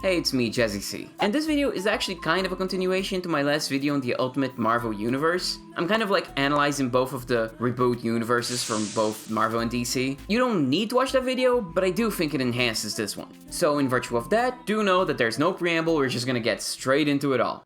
Hey, it's me, Jesse C. And this video is actually kind of a continuation to my last video on the Ultimate Marvel Universe. I'm kind of like analyzing both of the reboot universes from both Marvel and DC. You don't need to watch that video, but I do think it enhances this one. So in virtue of that, do know that there's no preamble, we're just gonna get straight into it all.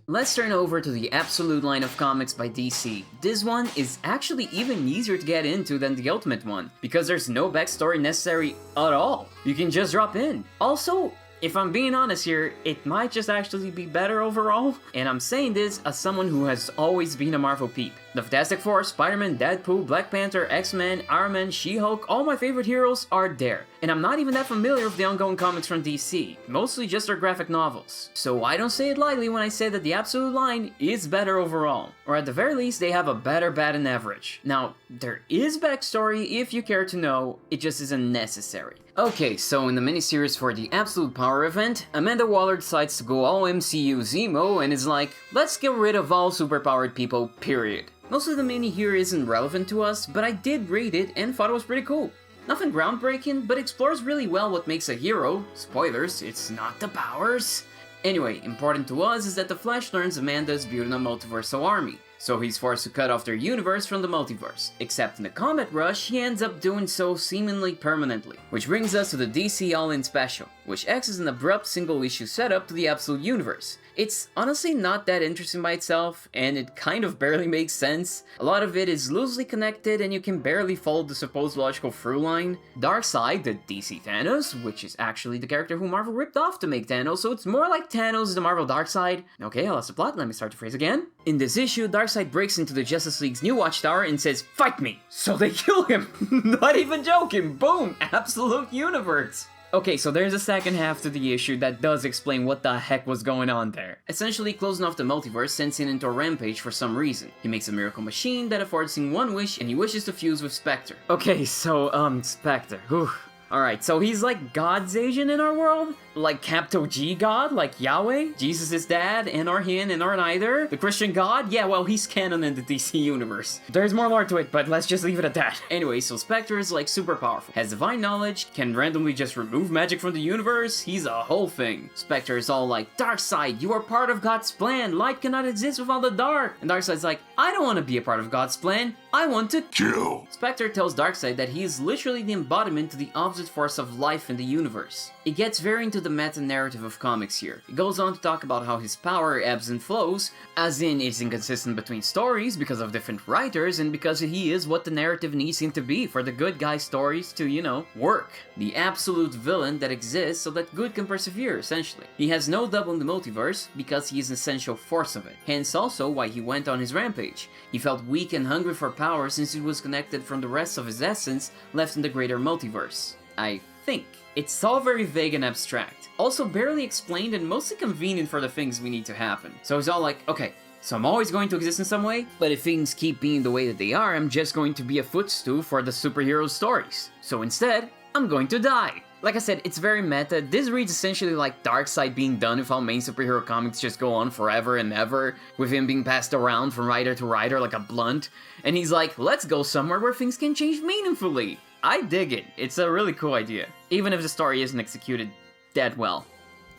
Let's turn over to the Absolute line of comics by DC. This one is actually even easier to get into than the Ultimate one, because there's no backstory necessary at all. You can just drop in. Also, if I'm being honest here, it might just actually be better overall. And I'm saying this as someone who has always been a Marvel peep. The Fantastic Four, Spider-Man, Deadpool, Black Panther, X-Men, Iron Man, She-Hulk, all my favorite heroes are there. And I'm not even that familiar with the ongoing comics from DC, mostly just their graphic novels. So I don't say it lightly when I say that the Absolute line is better overall. Or at the very least, they have a better batting average. Now, there is backstory if you care to know, it just isn't necessary. Okay, so in the miniseries for the Absolute Power event, Amanda Waller decides to go all MCU Zemo and is like, let's get rid of all superpowered people, period. Most of the mini here isn't relevant to us, but I did read it and thought it was pretty cool. Nothing groundbreaking, but explores really well what makes a hero. Spoilers, it's not the powers. Anyway, important to us is that the Flash learns Amanda is building a multiversal army, so he's forced to cut off their universe from the multiverse. Except in the Comet Rush, he ends up doing so seemingly permanently. Which brings us to the DC All-In Special, which acts as an abrupt single-issue setup to the Absolute Universe. It's honestly not that interesting by itself, and it kind of barely makes sense. A lot of it is loosely connected and you can barely follow the supposed logical through line. Darkseid, the DC Thanos, which is actually the character who Marvel ripped off to make Thanos, so it's more like Thanos is the Marvel Darkseid. Okay, I lost the plot, let me start the phrase again. In this issue, Darkseid breaks into the Justice League's new watchtower and says, "Fight me!" So they kill him! Not even joking! Boom! Absolute universe! Okay, so there's a second half to the issue that does explain what the heck was going on there. Essentially, closing off the multiverse sends him into a rampage for some reason. He makes a miracle machine that affords him one wish, and he wishes to fuse with Spectre. Okay, so, Spectre, whew. Alright, so he's like God's agent in our world? Like Capital G God? Like Yahweh? Jesus' dad? And or hin and or neither? The Christian God? Yeah, well, he's canon in the DC universe. There's more lore to it, but let's just leave it at that. Anyway, so Spectre is like super powerful, has divine knowledge, can randomly just remove magic from the universe, he's a whole thing. Spectre is all like, Darkseid, you are part of God's plan, light cannot exist without the dark. And Darkseid's like, I don't want to be a part of God's plan, I want to kill. Spectre tells Darkseid that he is literally the embodiment to the opposite force of life in the universe. It gets very into the meta-narrative of comics here. It goes on to talk about how his power ebbs and flows, as in it's inconsistent between stories because of different writers and because he is what the narrative needs him to be for the good guy stories to, you know, work. The absolute villain that exists so that good can persevere, essentially. He has no double in the multiverse because he is an essential force of it, hence also why he went on his rampage. He felt weak and hungry for power since he was connected from the rest of his essence left in the greater multiverse. I think. It's all very vague and abstract. Also barely explained and mostly convenient for the things we need to happen. So it's all like, okay, so I'm always going to exist in some way, but if things keep being the way that they are, I'm just going to be a footstool for the superhero stories. So instead, I'm going to die. Like I said, it's very meta. This reads essentially like Darkseid being done if all main superhero comics just go on forever and ever, with him being passed around from writer to writer like a blunt. And he's like, let's go somewhere where things can change meaningfully. I dig it. It's a really cool idea, even if the story isn't executed that well,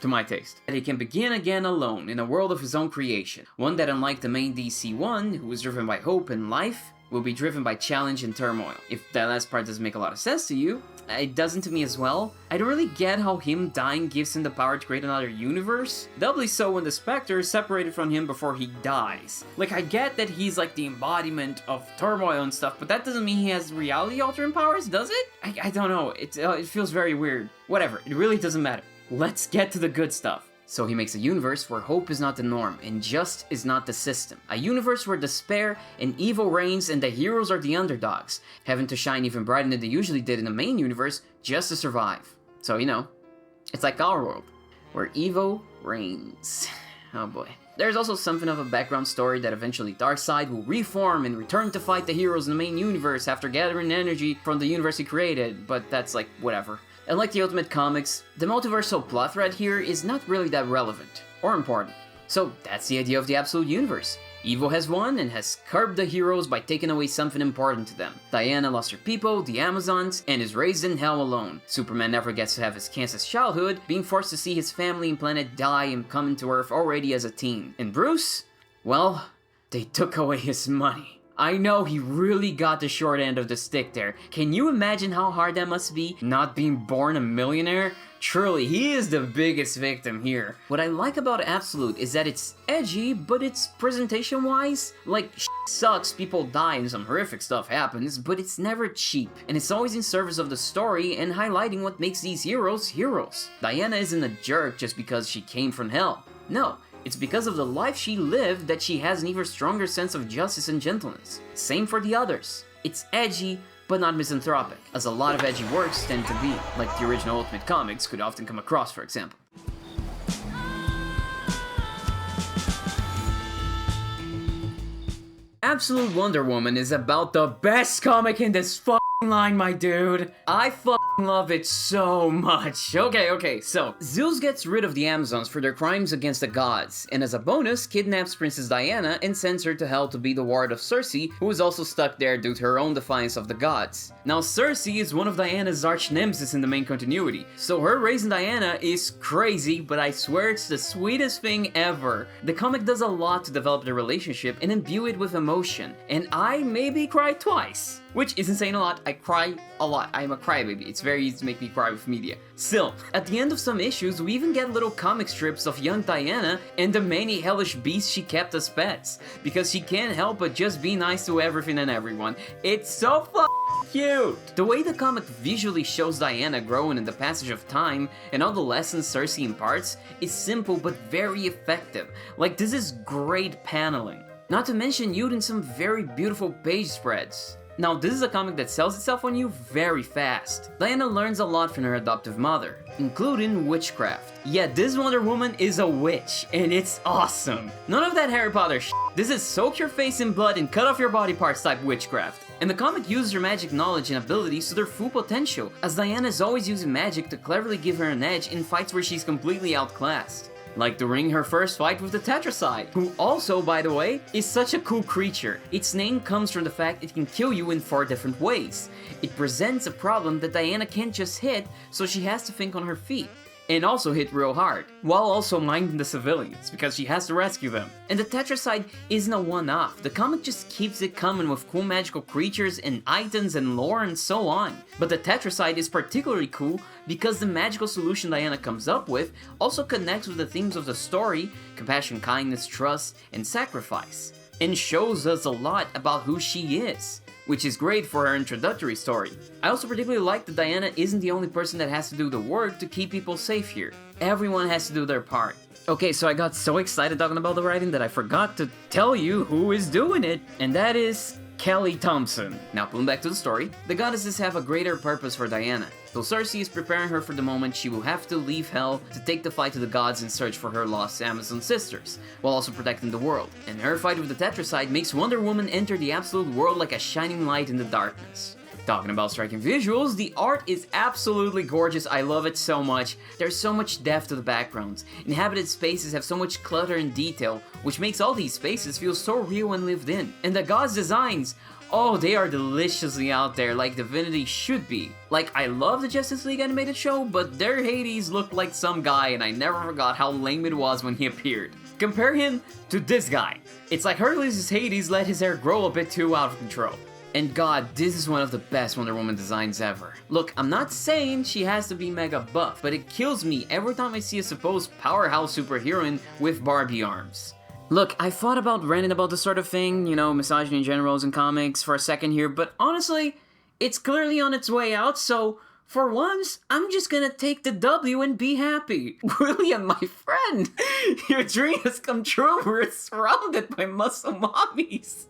to my taste. And he can begin again alone, in a world of his own creation. One that, unlike the main DC one, who is driven by hope and life, will be driven by challenge and turmoil. If that last part doesn't make a lot of sense to you, it doesn't to me as well. I don't really get how him dying gives him the power to create another universe. Doubly so when the Spectre is separated from him before he dies. Like, I get that he's like the embodiment of turmoil and stuff, but that doesn't mean he has reality-altering powers, does it? I don't know, it feels very weird. Whatever, it really doesn't matter. Let's get to the good stuff. So he makes a universe where hope is not the norm and just is not the system. A universe where despair and evil reigns and the heroes are the underdogs, having to shine even brighter than they usually did in the main universe just to survive. So, you know, it's like our world, where evil reigns. Oh boy. There's also something of a background story that eventually Darkseid will reform and return to fight the heroes in the main universe after gathering energy from the universe he created, but that's like, whatever. And like the Ultimate Comics, the multiversal plot thread here is not really that relevant or important. So that's the idea of the Absolute Universe. Evil has won and has curbed the heroes by taking away something important to them. Diana lost her people, the Amazons, and is raised in hell alone. Superman never gets to have his Kansas childhood, being forced to see his family and planet die and coming to Earth already as a teen. And Bruce? Well, they took away his money. I know he really got the short end of the stick there. Can you imagine how hard that must be, not being born a millionaire? Truly, he is the biggest victim here. What I like about Absolute is that it's edgy, but it's presentation-wise. Like, sucks, people die and some horrific stuff happens, but it's never cheap. And it's always in service of the story and highlighting what makes these heroes heroes. Diana isn't a jerk just because she came from hell. No. It's because of the life she lived that she has an even stronger sense of justice and gentleness. Same for the others. It's edgy, but not misanthropic, as a lot of edgy works tend to be, like the original Ultimate Comics could often come across, for example. Absolute Wonder Woman is about the best comic in this line, my dude. I love it so much. Okay, so Zeus gets rid of the Amazons for their crimes against the gods, and as a bonus, kidnaps Princess Diana and sends her to hell to be the ward of Circe, who is also stuck there due to her own defiance of the gods. Now, Circe is one of Diana's arch nemesis in the main continuity, so her raising Diana is crazy, but I swear it's the sweetest thing ever. The comic does a lot to develop the relationship and imbue it with emotion, and I maybe cried twice. Which isn't saying a lot, I cry a lot. I am a crybaby, it's very easy to make me cry with media. Still, at the end of some issues, we even get little comic strips of young Diana and the many hellish beasts she kept as pets, because she can't help but just be nice to everything and everyone. It's so cute! The way the comic visually shows Diana growing in the passage of time and all the lessons Circe imparts is simple but very effective. Like, this is great paneling. Not to mention using some very beautiful page spreads. Now, this is a comic that sells itself on you very fast. Diana learns a lot from her adoptive mother, including witchcraft. Yeah, this Wonder Woman is a witch, and it's awesome. None of that Harry Potter shit. This is soak your face in blood and cut off your body parts type witchcraft. And the comic uses her magic knowledge and abilities to their full potential, as Diana is always using magic to cleverly give her an edge in fights where she's completely outclassed. Like during her first fight with the Tetracide, who also, by the way, is such a cool creature. Its name comes from the fact it can kill you in 4 different ways. It presents a problem that Diana can't just hit, so she has to think on her feet. And also hit real hard, while also minding the civilians, because she has to rescue them. And the Tetracide isn't a one-off, the comic just keeps it coming with cool magical creatures and items and lore and so on. But the Tetracide is particularly cool because the magical solution Diana comes up with also connects with the themes of the story, compassion, kindness, trust, and sacrifice, and shows us a lot about who she is, which is great for her introductory story. I also particularly like that Diana isn't the only person that has to do the work to keep people safe here. Everyone has to do their part. Okay, so I got so excited talking about the writing that I forgot to tell you who is doing it, and that is Kelly Thompson. Now, pulling back to the story, the goddesses have a greater purpose for Diana. So Circe is preparing her for the moment she will have to leave Hell to take the fight to the gods in search for her lost Amazon sisters, while also protecting the world. And her fight with the Tetracide makes Wonder Woman enter the absolute world like a shining light in the darkness. Talking about striking visuals, the art is absolutely gorgeous, I love it so much. There's so much depth to the backgrounds. Inhabited spaces have so much clutter and detail, which makes all these spaces feel so real and lived in. And the gods' designs, oh, they are deliciously out there, like Divinity should be. Like, I love the Justice League animated show, but their Hades looked like some guy and I never forgot how lame it was when he appeared. Compare him to this guy. It's like Hercules' Hades let his hair grow a bit too out of control. And god, this is one of the best Wonder Woman designs ever. Look, I'm not saying she has to be mega buff, but it kills me every time I see a supposed powerhouse superheroine with Barbie arms. Look, I thought about ranting about this sort of thing, you know, misogyny in generals in comics for a second here, but honestly, it's clearly on its way out, so for once, I'm just gonna take the W and be happy. William, my friend, your dream has come true. We're surrounded by muscle mommies.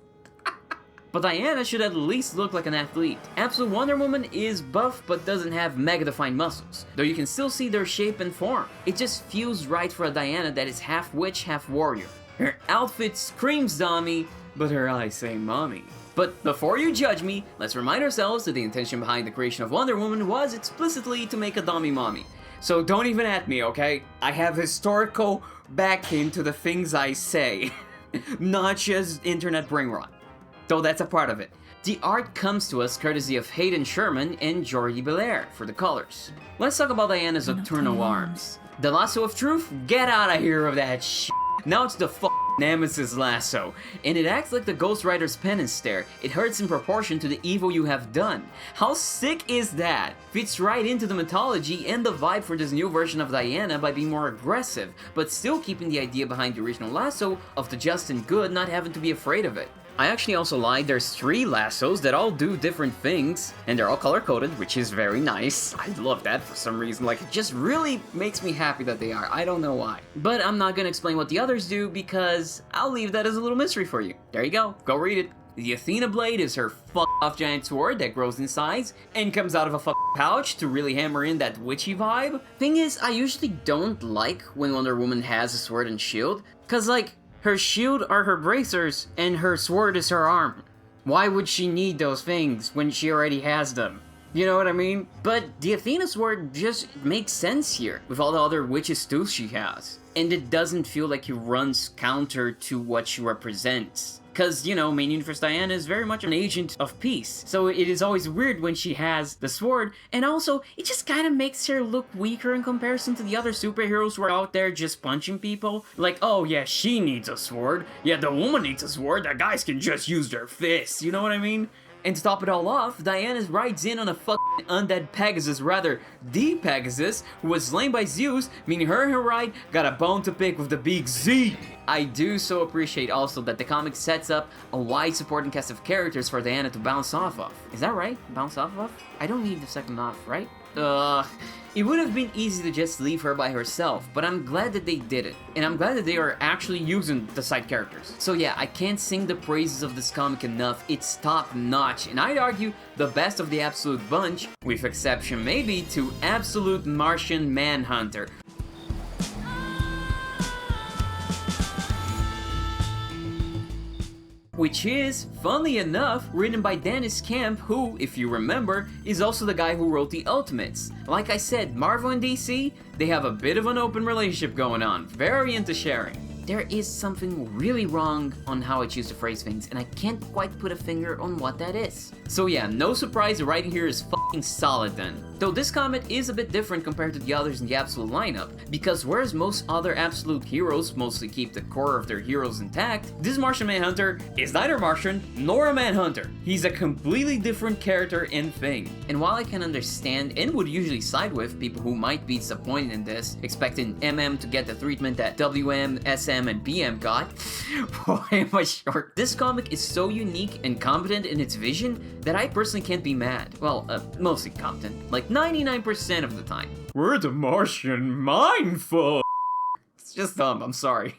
But Diana should at least look like an athlete. Absolute Wonder Woman is buff but doesn't have mega defined muscles, though you can still see their shape and form. It just feels right for a Diana that is half witch, half warrior. Her outfit screams dummy, but her eyes say mommy. But before you judge me, let's remind ourselves that the intention behind the creation of Wonder Woman was explicitly to make a dummy mommy. So don't even at me, okay? I have historical backing to the things I say. not just internet brain rot. Though that's a part of it. The art comes to us courtesy of Hayden Sherman and Jordi Belair for the colors. Let's talk about Diana's nocturnal arms. The lasso of truth? Get out of here with that shit. Now it's the Nemesis lasso, and it acts like the Ghost Rider's penance stare. It hurts in proportion to the evil you have done. How sick is that? Fits right into the mythology and the vibe for this new version of Diana by being more aggressive, but still keeping the idea behind the original lasso of the just and good not having to be afraid of it. I actually also like there's 3 lassos that all do different things, and they're all color-coded, which is very nice. I love that for some reason, like, it just really makes me happy that they are. I don't know why. But I'm not gonna explain what the others do, because I'll leave that as a little mystery for you. There you go read it. The Athena blade is her off giant sword that grows in size, and comes out of a pouch to really hammer in that witchy vibe. Thing is, I usually don't like when Wonder Woman has a sword and shield, cause like, her shield are her bracers, and her sword is her arm. Why would she need those things when she already has them? You know what I mean? But the Athena sword just makes sense here, with all the other witches too she has. And it doesn't feel like it runs counter to what she represents. Cause, you know, main universe Diana is very much an agent of peace, so it is always weird when she has the sword, and also, it just kinda makes her look weaker in comparison to the other superheroes who are out there just punching people. Like, oh yeah, she needs a sword, yeah, the woman needs a sword, the guys can just use their fists, you know what I mean? And to top it all off, Diana rides in on a fucking undead Pegasus, rather, the Pegasus, who was slain by Zeus, meaning her and her ride got a bone to pick with the big Z. I do so appreciate also that the comic sets up a wide supporting cast of characters for Diana to bounce off of. Is that right? Bounce off of? I don't need the second off, right? It would have been easy to just leave her by herself, but I'm glad that they did it. And I'm glad that they are actually using the side characters. So yeah, I can't sing the praises of this comic enough. It's top notch, and I'd argue the best of the absolute bunch, with exception maybe to absolute Martian Manhunter. Which is, funnily enough, written by Dennis Camp, who, if you remember, is also the guy who wrote the Ultimates. Like I said, Marvel and DC, they have a bit of an open relationship going on, very into sharing. There is something really wrong on how I choose to phrase things, and I can't quite put a finger on what that is. So yeah, no surprise the writing here is fucking solid then. Though this comic is a bit different compared to the others in the Absolute lineup, because whereas most other Absolute heroes mostly keep the core of their heroes intact, this Martian Manhunter is neither Martian nor a Manhunter. He's a completely different character and thing. And while I can understand and would usually side with people who might be disappointed in this, expecting MM to get the treatment that WM, SM, and PM got, boy am I short. This comic is so unique and competent in its vision that I personally can't be mad. Well, mostly competent, like 99% of the time. We're the Martian mindful. It's just dumb, I'm sorry.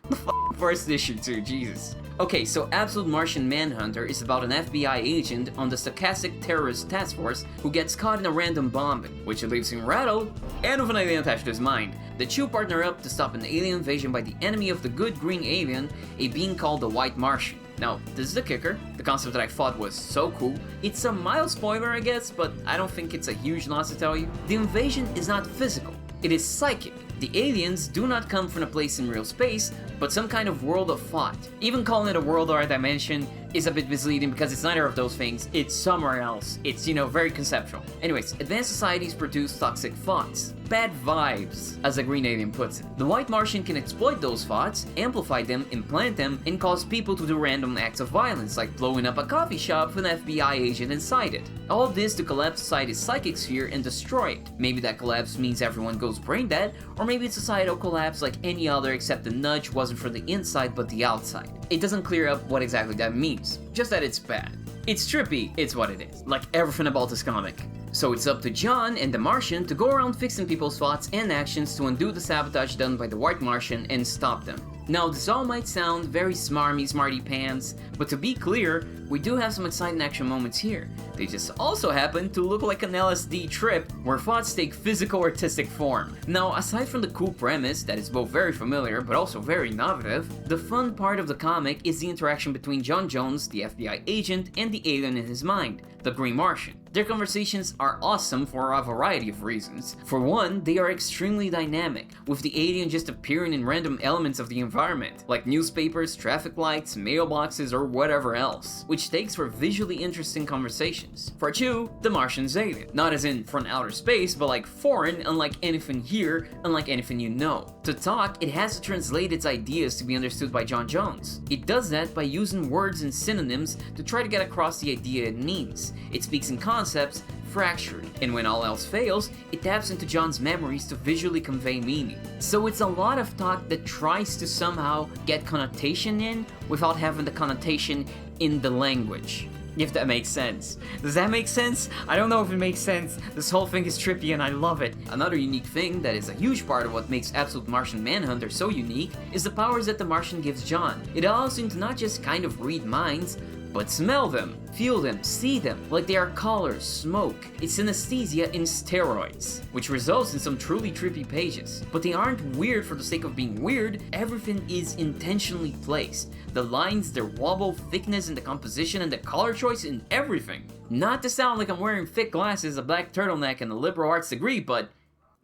The first issue too, Jesus. Okay, so Absolute Martian Manhunter is about an FBI agent on the Stochastic Terrorist Task Force who gets caught in a random bombing, which leaves him rattled and with an alien attached to his mind. The two partner up to stop an alien invasion by the enemy of the good green alien, a being called the White Martian. Now, this is the kicker. The concept that I thought was so cool. It's a mild spoiler, I guess, but I don't think it's a huge loss to tell you. The invasion is not physical, it is psychic. The aliens do not come from a place in real space, but some kind of world of thought. Even calling it a world or a dimension is a bit misleading because it's neither of those things, it's somewhere else. It's, you know, very conceptual. Anyways, advanced societies produce toxic thoughts. Bad vibes, as a green alien puts it. The White Martian can exploit those thoughts, amplify them, implant them, and cause people to do random acts of violence, like blowing up a coffee shop with an FBI agent inside it. All of this to collapse society's psychic sphere and destroy it. Maybe that collapse means everyone goes brain dead, or maybe it's a societal collapse like any other except the nudge wasn't from the inside but the outside. It doesn't clear up what exactly that means, just that it's bad. It's trippy, it's what it is, like everything about this comic. So it's up to John and the Martian to go around fixing people's thoughts and actions to undo the sabotage done by the White Martian and stop them. Now this all might sound very smarty pants, but to be clear, we do have some exciting action moments here. They just also happen to look like an LSD trip where thoughts take physical artistic form. Now aside from the cool premise that is both very familiar but also very innovative, the fun part of the comic is the interaction between John Jones, the FBI agent, and the alien in his mind, the Green Martian. Their conversations are awesome for a variety of reasons. For one, they are extremely dynamic, with the alien just appearing in random elements of the environment, like newspapers, traffic lights, mailboxes, or whatever else, which takes for visually interesting conversations. For two, the Martian's alien. Not as in from outer space, but like foreign, unlike anything here, unlike anything you know. To talk, it has to translate its ideas to be understood by John Jones. It does that by using words and synonyms to try to get across the idea it means. It speaks in concepts, fractured, and when all else fails, it taps into John's memories to visually convey meaning. So it's a lot of talk that tries to somehow get connotation in without having the connotation in the language. If that makes sense. Does that make sense? I don't know if it makes sense. This whole thing is trippy and I love it. Another unique thing that is a huge part of what makes Absolute Martian Manhunter so unique is the powers that the Martian gives John. It allows him to not just kind of read minds, but smell them, feel them, see them, like they are colors, smoke. It's synesthesia in steroids, which results in some truly trippy pages. But they aren't weird for the sake of being weird, everything is intentionally placed. The lines, their wobble, thickness, and the composition, and the color choice, and everything. Not to sound like I'm wearing thick glasses, a black turtleneck, and a liberal arts degree, but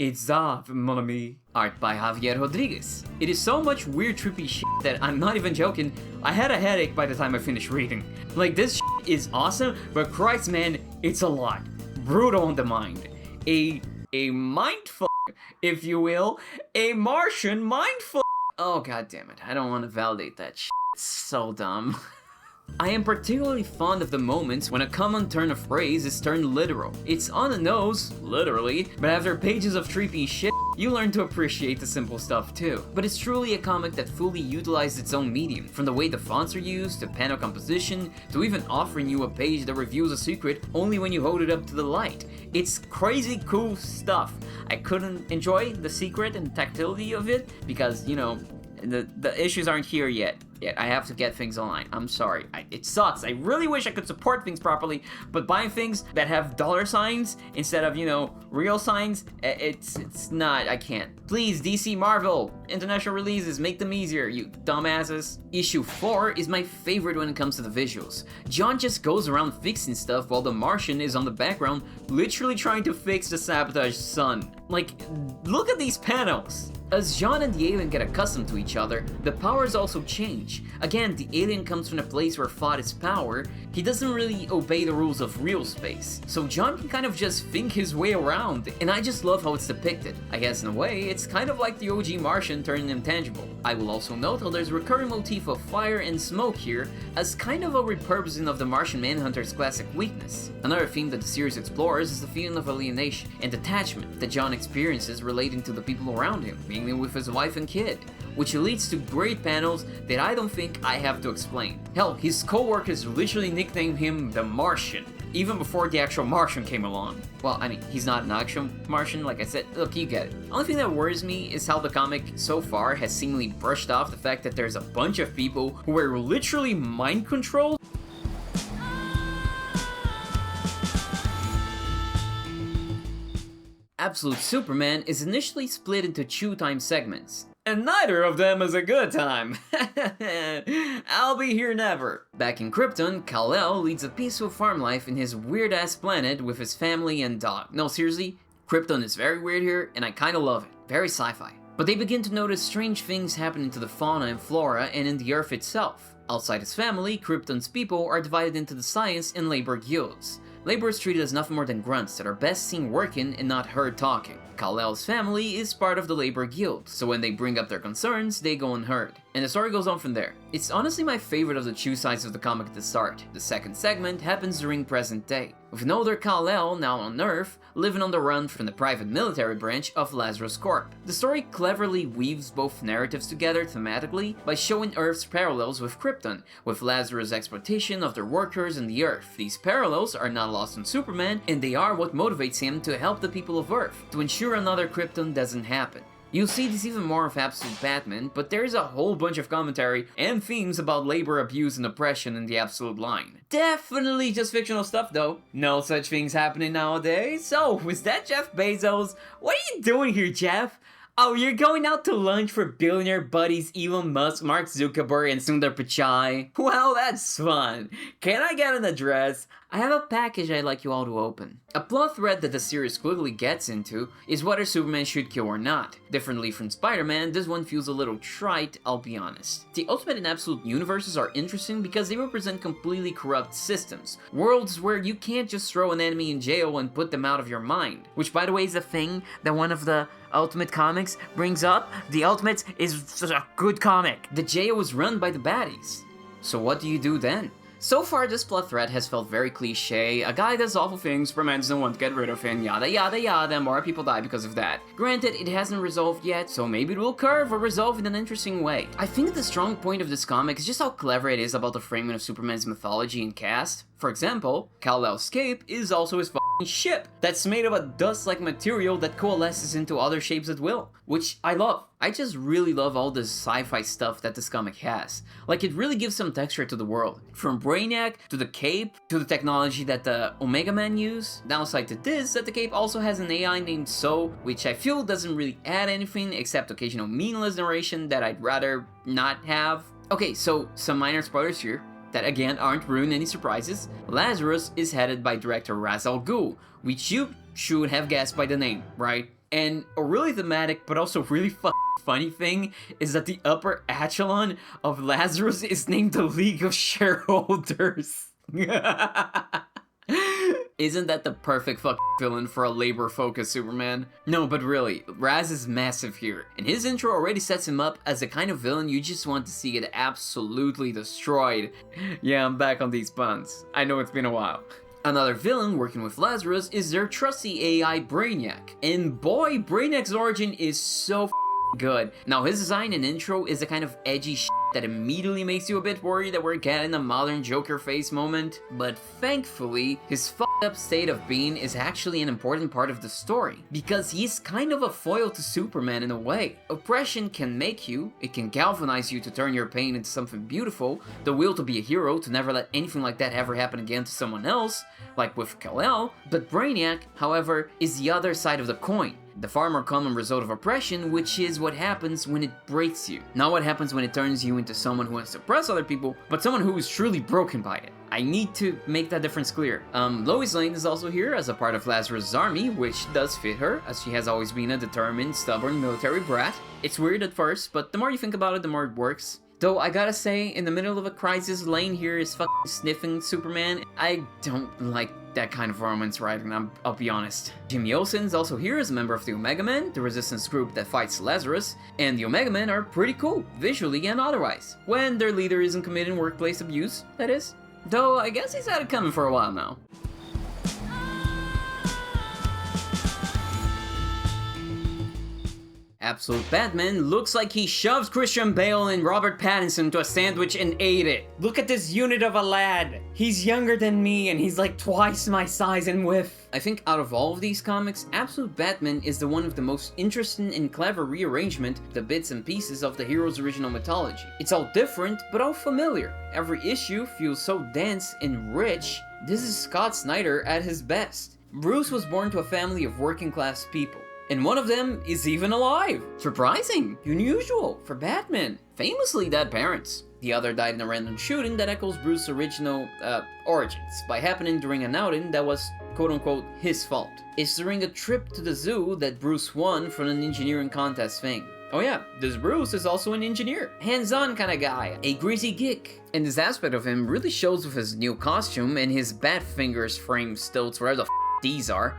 it's that, mon ami. Art by Javier Rodriguez. It is so much weird trippy shit that I'm not even joking, I had a headache by the time I finished reading. Like, this shit is awesome, but Christ man, it's a lot. Brutal on the mind. A mindfuck, if you will. A Martian mindfuck. Oh god damn it, I don't want to validate that shit. It's so dumb. I am particularly fond of the moments when a common turn of phrase is turned literal. It's on the nose, literally, but after pages of trippy shit, you learn to appreciate the simple stuff too. But it's truly a comic that fully utilized its own medium, from the way the fonts are used, to panel composition, to even offering you a page that reveals a secret only when you hold it up to the light. It's crazy cool stuff. I couldn't enjoy the secret and tactility of it because, you know, the issues aren't here yet. I have to get things online. I'm sorry. It sucks. I really wish I could support things properly, but buying things that have dollar signs instead of, you know, real signs, it's not, I can't. Please, DC, Marvel, international releases, make them easier, you dumbasses. Issue 4 is my favorite when it comes to the visuals. John just goes around fixing stuff while the Martian is on the background, literally trying to fix the sabotaged sun. Like, look at these panels. As John and the alien get accustomed to each other, the powers also change. Again, the alien comes from a place where thought is power. He doesn't really obey the rules of real space, so John can kind of just think his way around, and I just love how it's depicted. I guess in a way, it's kind of like the OG Martian turning intangible. I will also note how there's a recurring motif of fire and smoke here, as kind of a repurposing of the Martian Manhunter's classic weakness. Another theme that the series explores is the feeling of alienation and detachment that John experiences relating to the people around him, mainly with his wife and kid, which leads to great panels that I don't think I have to explain. Hell, his co-workers literally nicknamed him the Martian, even before the actual Martian came along. Well, I mean, he's not an actual Martian, like I said, look, you get it. Only thing that worries me is how the comic so far has seemingly brushed off the fact that there's a bunch of people who were literally mind controlled. Absolute Superman is initially split into 2 time segments, and neither of them is a good time. I'll be here never. Back in Krypton, Kal-El leads a peaceful farm life in his weird-ass planet with his family and dog. No, seriously, Krypton is very weird here, and I kinda love it. Very sci-fi. But they begin to notice strange things happening to the fauna and flora and in the Earth itself. Outside his family, Krypton's people are divided into the science and labor guilds. Labor is treated as nothing more than grunts that are best seen working and not heard talking. Kal-El's family is part of the labor guild, so when they bring up their concerns, they go unheard. And the story goes on from there. It's honestly my favorite of the 2 sides of the comic at the start. The second segment happens during present day, with an older Kal-El, now on Earth, living on the run from the private military branch of Lazarus Corp. The story cleverly weaves both narratives together thematically by showing Earth's parallels with Krypton, with Lazarus' exploitation of their workers and the Earth. These parallels are not lost on Superman, and they are what motivates him to help the people of Earth, to ensure another Krypton doesn't happen. You'll see this even more of Absolute Batman, but there's a whole bunch of commentary and themes about labor abuse and oppression in the Absolute line. Definitely just fictional stuff though. No such things happening nowadays. So, was that Jeff Bezos? What are you doing here, Jeff? Oh, you're going out to lunch for billionaire buddies Elon Musk, Mark Zuckerberg, and Sundar Pichai? Well, that's fun. Can I get an address? I have a package I'd like you all to open. A plot thread that the series quickly gets into is whether Superman should kill or not. Differently from Spider-Man, this one feels a little trite, I'll be honest. The Ultimate and Absolute universes are interesting because they represent completely corrupt systems. Worlds where you can't just throw an enemy in jail and put them out of your mind. Which, by the way, is a thing that one of the Ultimate comics brings up. The Ultimate is a good comic. The jail is run by the baddies. So what do you do then? So far, this plot thread has felt very cliche. A guy does awful things, Superman doesn't want to get rid of him, yada yada yada, and more people die because of that. Granted, it hasn't resolved yet, so maybe it will curve or resolve in an interesting way. I think the strong point of this comic is just how clever it is about the framing of Superman's mythology and cast. For example, Kal-El's cape is also his f***ing ship that's made of a dust-like material that coalesces into other shapes at will, which I love. I just really love all this sci-fi stuff that this comic has. Like, it really gives some texture to the world. From Brainiac, to the cape, to the technology that the Omega Men use. Downside to this, that the cape also has an AI named So, which I feel doesn't really add anything except occasional meaningless narration that I'd rather not have. Okay, so some minor spoilers here that again aren't ruining any surprises. Lazarus is headed by director Ra's al Ghul, which you should have guessed by the name, right? And a really thematic but also really funny thing is that the upper echelon of Lazarus is named the League of Shareholders. Isn't that the perfect villain for a labor-focused Superman? No, but really, Raz is massive here, and his intro already sets him up as the kind of villain you just want to see get absolutely destroyed. Yeah, I'm back on these puns. I know it's been a while. Another villain working with Lazarus is their trusty AI Brainiac, and boy, Brainiac's origin is so good. Now, his design and intro is the kind of edgy that immediately makes you a bit worried that we're getting a modern Joker face moment, but thankfully, his up state of being is actually an important part of the story, because he's kind of a foil to Superman in a way. Oppression can make you, it can galvanize you to turn your pain into something beautiful, the will to be a hero, to never let anything like that ever happen again to someone else, like with Kal-El, but Brainiac, however, is the other side of the coin. The far more common result of oppression, which is what happens when it breaks you. Not what happens when it turns you into someone who wants to oppress other people, but someone who is truly broken by it. I need to make that difference clear. Lois Lane is also here as a part of Lazarus' army, which does fit her, as she has always been a determined, stubborn military brat. It's weird at first, but the more you think about it, the more it works. Though I gotta say, in the middle of a crisis, Lane here is sniffing Superman. I don't like that kind of romance writing, I'll be honest. Jimmy Olsen's also here as a member of the Omega Men, the resistance group that fights Lazarus, and the Omega Men are pretty cool, visually and otherwise. When their leader isn't committing workplace abuse, that is. Though I guess he's had it coming for a while now. Absolute Batman looks like he shoved Christian Bale and Robert Pattinson to a sandwich and ate it. Look at this unit of a lad. He's younger than me and he's like twice my size and width. I think out of all of these comics, Absolute Batman is the one of the most interesting and clever rearrangement of the bits and pieces of the hero's original mythology. It's all different, but all familiar. Every issue feels so dense and rich. This is Scott Snyder at his best. Bruce was born to a family of working class people, and one of them is even alive. Surprising, unusual for Batman. Famously dead parents. The other died in a random shooting that echoes Bruce's original, origins, by happening during an outing that was quote-unquote his fault. It's during a trip to the zoo that Bruce won from an engineering contest thing. Oh yeah, this Bruce is also an engineer. Hands-on kind of guy, a greasy geek. And this aspect of him really shows with his new costume and his bat fingers framed stilts, whatever the f these are.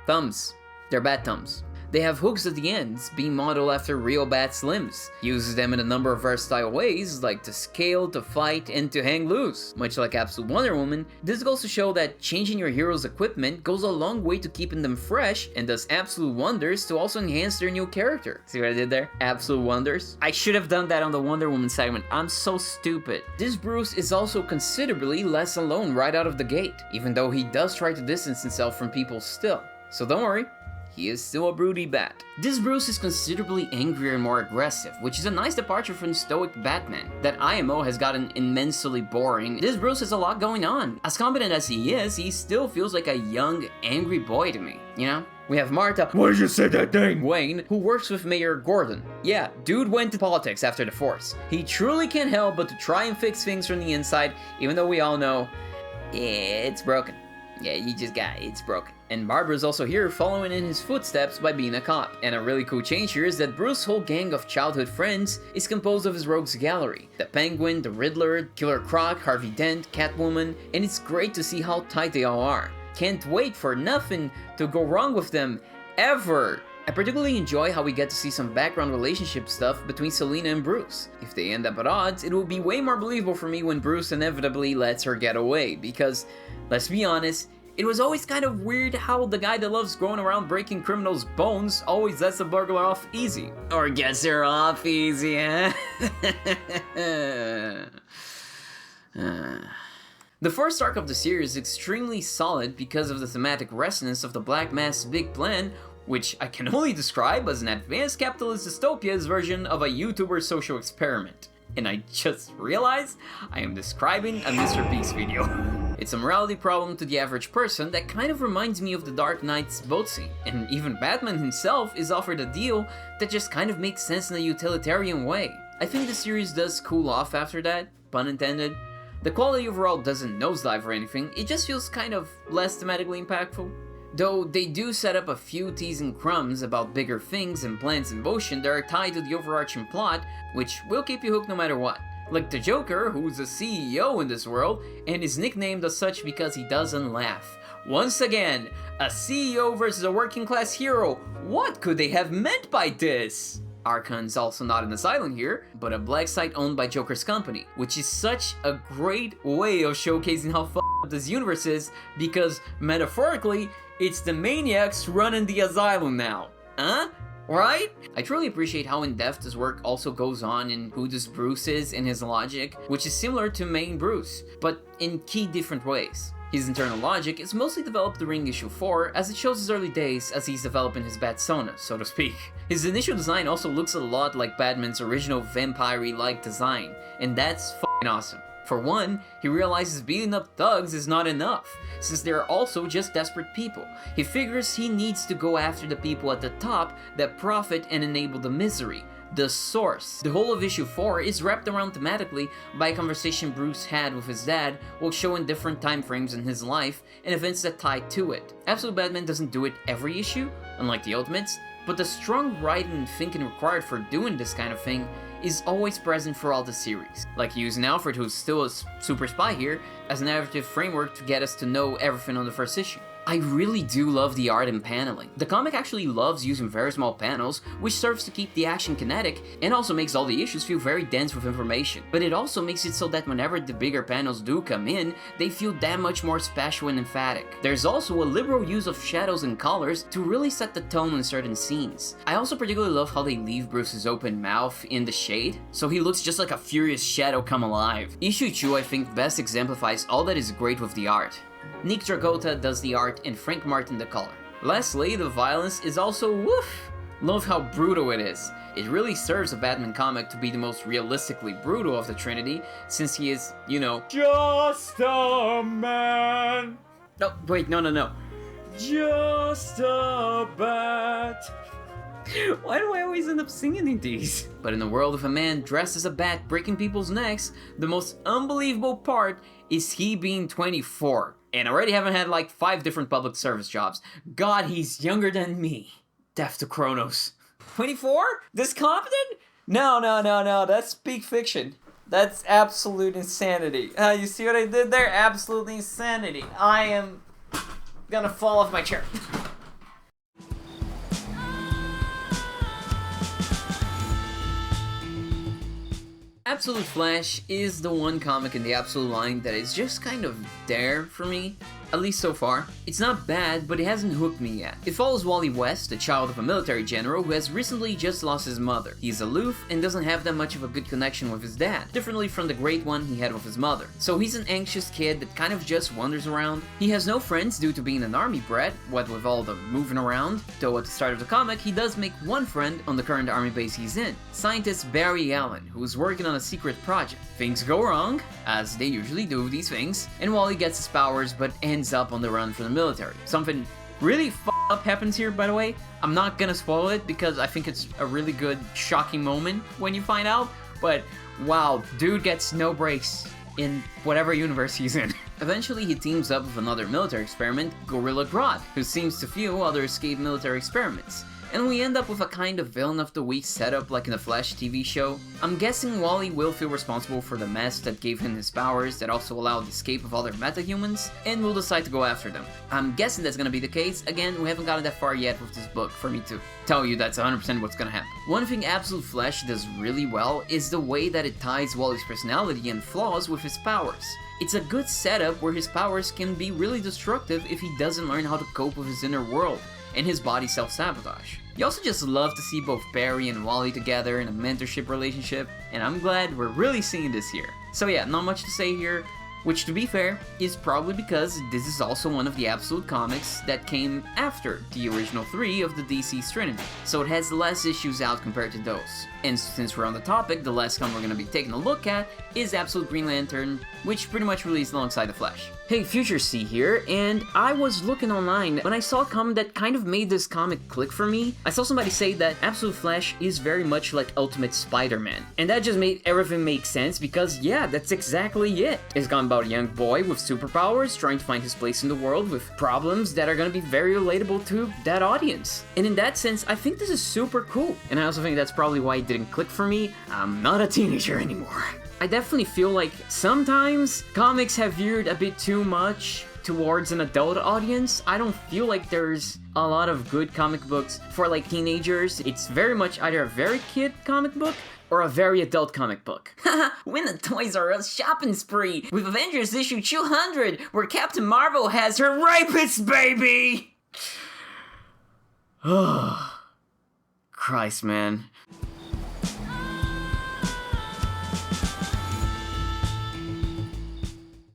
Thumbs. They're bat thumbs. They have hooks at the ends, being modeled after real bats' limbs. Uses them in a number of versatile ways, like to scale, to fight, and to hang loose. Much like Absolute Wonder Woman, this goes to show that changing your hero's equipment goes a long way to keeping them fresh, and does absolute wonders to also enhance their new character. See what I did there? Absolute wonders? I should have done that on the Wonder Woman segment. I'm so stupid. This Bruce is also considerably less alone right out of the gate, even though he does try to distance himself from people still. So don't worry. He is still a broody bat. This Bruce is considerably angrier and more aggressive, which is a nice departure from stoic Batman. That IMO has gotten immensely boring. This Bruce has a lot going on. As competent as he still feels like a young, angry boy to me, you know? We have Martha, why did you say that thing? Wayne, who works with Mayor Gordon. Yeah, dude went to politics after the Force. He truly can't help but to try and fix things from the inside, even though we all know Yeah, it's broken. Yeah, you just got it. It's broken. And Barbara's also here following in his footsteps by being a cop. And a really cool change here is that Bruce's whole gang of childhood friends is composed of his rogues gallery. The Penguin, the Riddler, Killer Croc, Harvey Dent, Catwoman, and it's great to see how tight they all are. Can't wait for nothing to go wrong with them, ever! I particularly enjoy how we get to see some background relationship stuff between Selina and Bruce. If they end up at odds, it will be way more believable for me when Bruce inevitably lets her get away, because, let's be honest, it was always kind of weird how the guy that loves going around breaking criminals' bones always lets the burglar off easy. Or gets her off easy, eh? The first arc of the series is extremely solid because of the thematic resonance of the Black Mask's big plan, which I can only describe as an advanced capitalist dystopia's version of a YouTuber social experiment. And I just realized I am describing a Mr. Beast video. It's a morality problem to the average person that kind of reminds me of the Dark Knight's boat scene, and even Batman himself is offered a deal that just kind of makes sense in a utilitarian way. I think the series does cool off after that, pun intended. The quality overall doesn't nosedive or anything, it just feels kind of less thematically impactful. Though they do set up a few teasing crumbs about bigger things and plans in motion that are tied to the overarching plot, which will keep you hooked no matter what. Like the Joker, who's a CEO in this world, and is nicknamed as such because he doesn't laugh. Once again, a CEO versus a working class hero, what could they have meant by this? Arkhan's also not an asylum here, but a black site owned by Joker's company, which is such a great way of showcasing how f***ed up this universe is, because, metaphorically, it's the maniacs running the asylum now. Huh? Right? I truly appreciate how in-depth this work also goes on in who this Bruce is and his logic, which is similar to main Bruce, but in key different ways. His internal logic is mostly developed during issue 4, as it shows his early days as he's developing his Batsona, so to speak. His initial design also looks a lot like Batman's original vampire-like design, and that's f***ing awesome. For one, he realizes beating up thugs is not enough, since they are also just desperate people. He figures he needs to go after the people at the top that profit and enable the misery. The source. The whole of issue 4 is wrapped around thematically by a conversation Bruce had with his dad while showing different time frames in his life and events that tie to it. Absolute Batman doesn't do it every issue, unlike the Ultimates, but the strong writing and thinking required for doing this kind of thing is always present for all the series. Like using Alfred, who's still a super spy here, as a narrative framework to get us to know everything on the first issue. I really do love the art and paneling. The comic actually loves using very small panels, which serves to keep the action kinetic, and also makes all the issues feel very dense with information. But it also makes it so that whenever the bigger panels do come in, they feel that much more special and emphatic. There's also a liberal use of shadows and colors to really set the tone in certain scenes. I also particularly love how they leave Bruce's open mouth in the shade, so he looks just like a furious shadow come alive. Issue 2 I think best exemplifies all that is great with the art. Nick Dragota does the art and Frank Martin the color. Lastly, the violence is also woof! Love how brutal it is. It really serves a Batman comic to be the most realistically brutal of the Trinity, since he is, you know, just a man. Oh, wait, no. Just a bat. Why do I always end up singing in these? But in the world of a man dressed as a bat breaking people's necks, the most unbelievable part is he being 24. And already haven't had like 5 different public service jobs. God, he's younger than me. Death to Kronos. 24? This competent? No, that's peak fiction. That's absolute insanity. You see what I did there? Absolute insanity. I am gonna fall off my chair. Absolute Flash is the one comic in the Absolute line that is just kind of there for me, at least so far. It's not bad, but it hasn't hooked me yet. It follows Wally West, the child of a military general who has recently just lost his mother. He's aloof and doesn't have that much of a good connection with his dad, differently from the great one he had with his mother. So he's an anxious kid that kind of just wanders around. He has no friends due to being an army brat, what with all the moving around, though at the start of the comic he does make one friend on the current army base he's in, scientist Barry Allen, who's working on a secret project. Things go wrong, as they usually do these things, and Wally gets his powers but ends up on the run from the military. Something really f***ed up happens here, by the way. I'm not gonna spoil it because I think it's a really good, shocking moment when you find out, but wow, dude gets no breaks in whatever universe he's in. Eventually, he teams up with another military experiment, Gorilla Grodd, who seems to fuel other escaped military experiments. And we end up with a kind of villain of the week setup like in the Flash TV show. I'm guessing Wally will feel responsible for the mess that gave him his powers that also allowed the escape of other metahumans, and will decide to go after them. I'm guessing that's gonna be the case. Again, we haven't gotten that far yet with this book for me to tell you that's 100% what's gonna happen. One thing Absolute Flash does really well is the way that it ties Wally's personality and flaws with his powers. It's a good setup where his powers can be really destructive if he doesn't learn how to cope with his inner world and his body's self-sabotage. You also just love to see both Barry and Wally together in a mentorship relationship, and I'm glad we're really seeing this here. So yeah, not much to say here, which to be fair, is probably because this is also one of the Absolute comics that came after the original 3 of the DC's Trinity, so it has less issues out compared to those. And since we're on the topic, the last comic we're going to be taking a look at is Absolute Green Lantern, which pretty much released alongside The Flash. Hey, Future C here, and I was looking online when I saw a comment that kind of made this comic click for me. I saw somebody say that Absolute Flash is very much like Ultimate Spider-Man, and that just made everything make sense because yeah, that's exactly it. It's gone about a young boy with superpowers trying to find his place in the world with problems that are going to be very relatable to that audience. And in that sense, I think this is super cool. And I also think that's probably why it didn't click for me. I'm not a teenager anymore. I definitely feel like sometimes comics have veered a bit too much towards an adult audience. I don't feel like there's a lot of good comic books for like teenagers. It's very much either a very kid comic book or a very adult comic book. Haha, win a Toys R Us shopping spree with Avengers issue 200, where Captain Marvel has her rapist baby! Oh, Christ, man.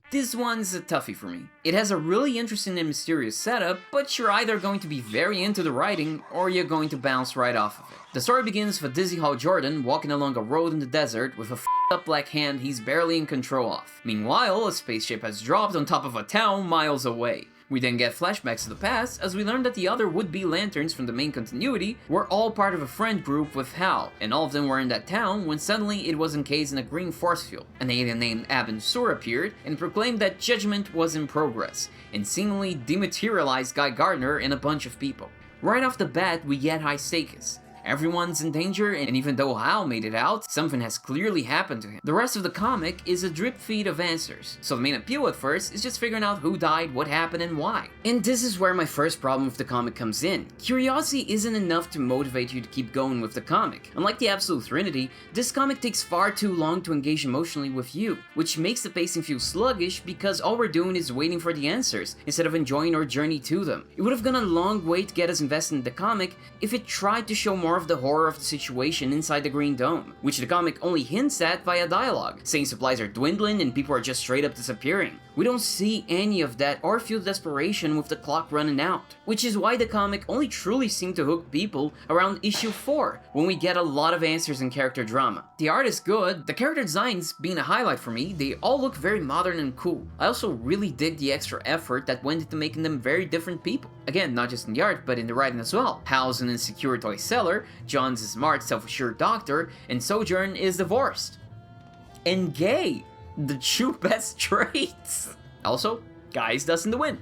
This one's a toughie for me. It has a really interesting and mysterious setup, but you're either going to be very into the writing, or you're going to bounce right off of it. The story begins with Dizzy Hall Jordan walking along a road in the desert with a up black hand he's barely in control of. Meanwhile, a spaceship has dropped on top of a town miles away. We then get flashbacks to the past, as we learn that the other would-be lanterns from the main continuity were all part of a friend group with Hal, and all of them were in that town when suddenly it was encased in a green force field. An alien named Abin Sur appeared and proclaimed that judgment was in progress, and seemingly dematerialized Guy Gardner and a bunch of people. Right off the bat, we get high stakes. Everyone's in danger, and even though Hal made it out, something has clearly happened to him. The rest of the comic is a drip feed of answers, so the main appeal at first is just figuring out who died, what happened, and why. And this is where my first problem with the comic comes in. Curiosity isn't enough to motivate you to keep going with the comic. Unlike the Absolute Trinity, this comic takes far too long to engage emotionally with you, which makes the pacing feel sluggish because all we're doing is waiting for the answers, instead of enjoying our journey to them. It would have gone a long way to get us invested in the comic if it tried to show more of the horror of the situation inside the Green Dome, which the comic only hints at via dialogue, saying supplies are dwindling and people are just straight up disappearing. We don't see any of that or feel desperation with the clock running out, which is why the comic only truly seemed to hook people around issue 4, when we get a lot of answers and character drama. The art is good, the character designs being a highlight for me, they all look very modern and cool. I also really dig the extra effort that went into making them very different people. Again, not just in the art, but in the writing as well. Hal's an insecure toy seller, John's a smart, self-assured doctor, and Sojourn is divorced. And gay! The two best traits! Also, Guys doesn't win.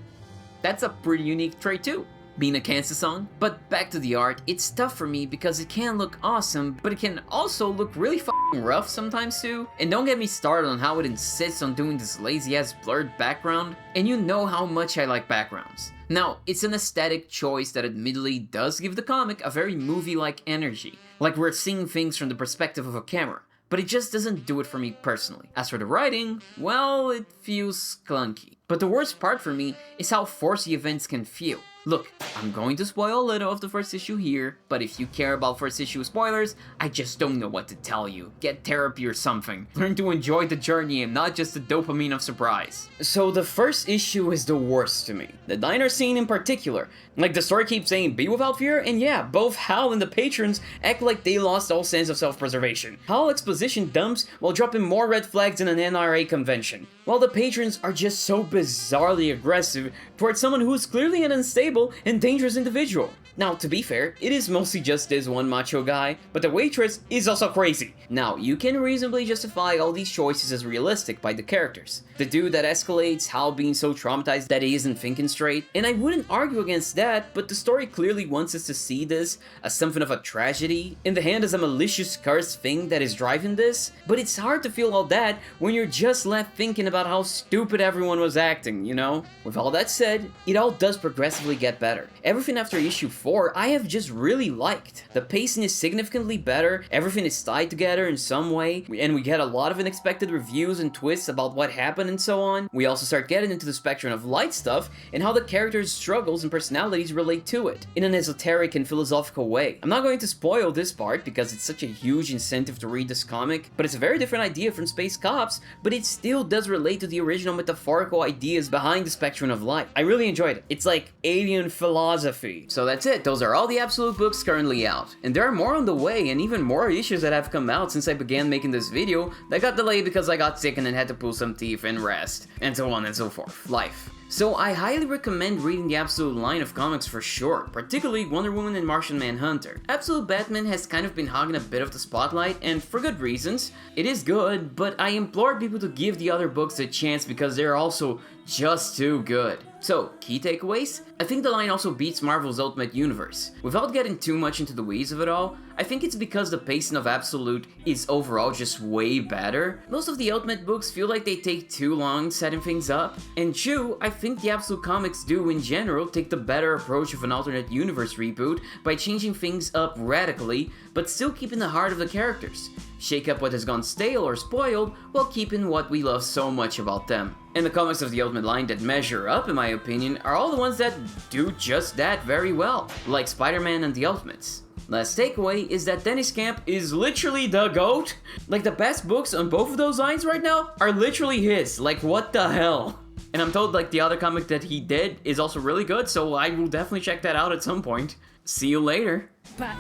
That's a pretty unique trait too, being a Kansas song. But back to the art, it's tough for me because it can look awesome, but it can also look really f***ing rough sometimes too. And don't get me started on how it insists on doing this lazy-ass blurred background, and you know how much I like backgrounds. Now, it's an aesthetic choice that admittedly does give the comic a very movie-like energy, like we're seeing things from the perspective of a camera, but it just doesn't do it for me personally. As for the writing, well, it feels clunky. But the worst part for me is how forced the events can feel. Look, I'm going to spoil a little of the first issue here, but if you care about first issue spoilers, I just don't know what to tell you. Get therapy or something. Learn to enjoy the journey and not just the dopamine of surprise. So the first issue is the worst to me. The diner scene in particular. Like the story keeps saying, be without fear, and yeah, both Hal and the patrons act like they lost all sense of self-preservation. Hal exposition dumps while dropping more red flags in an NRA convention, while the patrons are just so bizarrely aggressive towards someone who is clearly an unstable and dangerous individual. Now, to be fair, it is mostly just this one macho guy, but the waitress is also crazy. Now, you can reasonably justify all these choices as realistic by the characters. The dude that escalates, Hal being so traumatized that he isn't thinking straight, and I wouldn't argue against that, but the story clearly wants us to see this as something of a tragedy, in the hand as a malicious cursed thing that is driving this, but it's hard to feel all that when you're just left thinking about how stupid everyone was acting, you know? With all that said, it all does progressively get better. Everything after issue 4 I have just really liked. The pacing is significantly better, everything is tied together in some way, and we get a lot of unexpected reviews and twists about what happened and so on. We also start getting into the spectrum of light stuff and how the characters' struggles and personalities relate to it, in an esoteric and philosophical way. I'm not going to spoil this part because it's such a huge incentive to read this comic, but it's a very different idea from Space Cops, but it still does relate to the original metaphorical ideas behind the spectrum of light. I really enjoyed it. It's like alien philosophy. So that's it. Those are all the Absolute books currently out, and there are more on the way and even more issues that have come out since I began making this video that got delayed because I got sick and then had to pull some teeth and rest, and so on and so forth. Life. So I highly recommend reading the Absolute line of comics for sure, particularly Wonder Woman and Martian Manhunter. Absolute Batman has kind of been hogging a bit of the spotlight, and for good reasons. It is good, but I implore people to give the other books a chance because they're also just too good. So, key takeaways? I think the line also beats Marvel's Ultimate Universe. Without getting too much into the weeds of it all, I think it's because the pacing of Absolute is overall just way better. Most of the Ultimate books feel like they take too long setting things up. And 2, I think the Absolute comics do in general take the better approach of an alternate universe reboot by changing things up radically, but still keeping the heart of the characters. Shake up what has gone stale or spoiled, while keeping what we love so much about them. And the comics of the Ultimate line that measure up, in my opinion, are all the ones that do just that very well, like Spider-Man and the Ultimates. Last takeaway is that Dennis Camp is literally the GOAT. Like, the best books on both of those lines right now are literally his. Like, what the hell? And I'm told, like, the other comic that he did is also really good, so I will definitely check that out at some point. See you later. Back.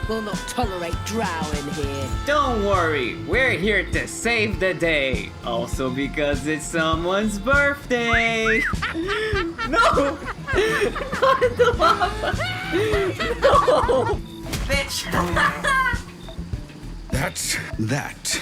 We'll not tolerate drowning here. Don't worry, we're here to save the day. Also because it's someone's birthday. No! Not in the lava! No! Bitch! That's that.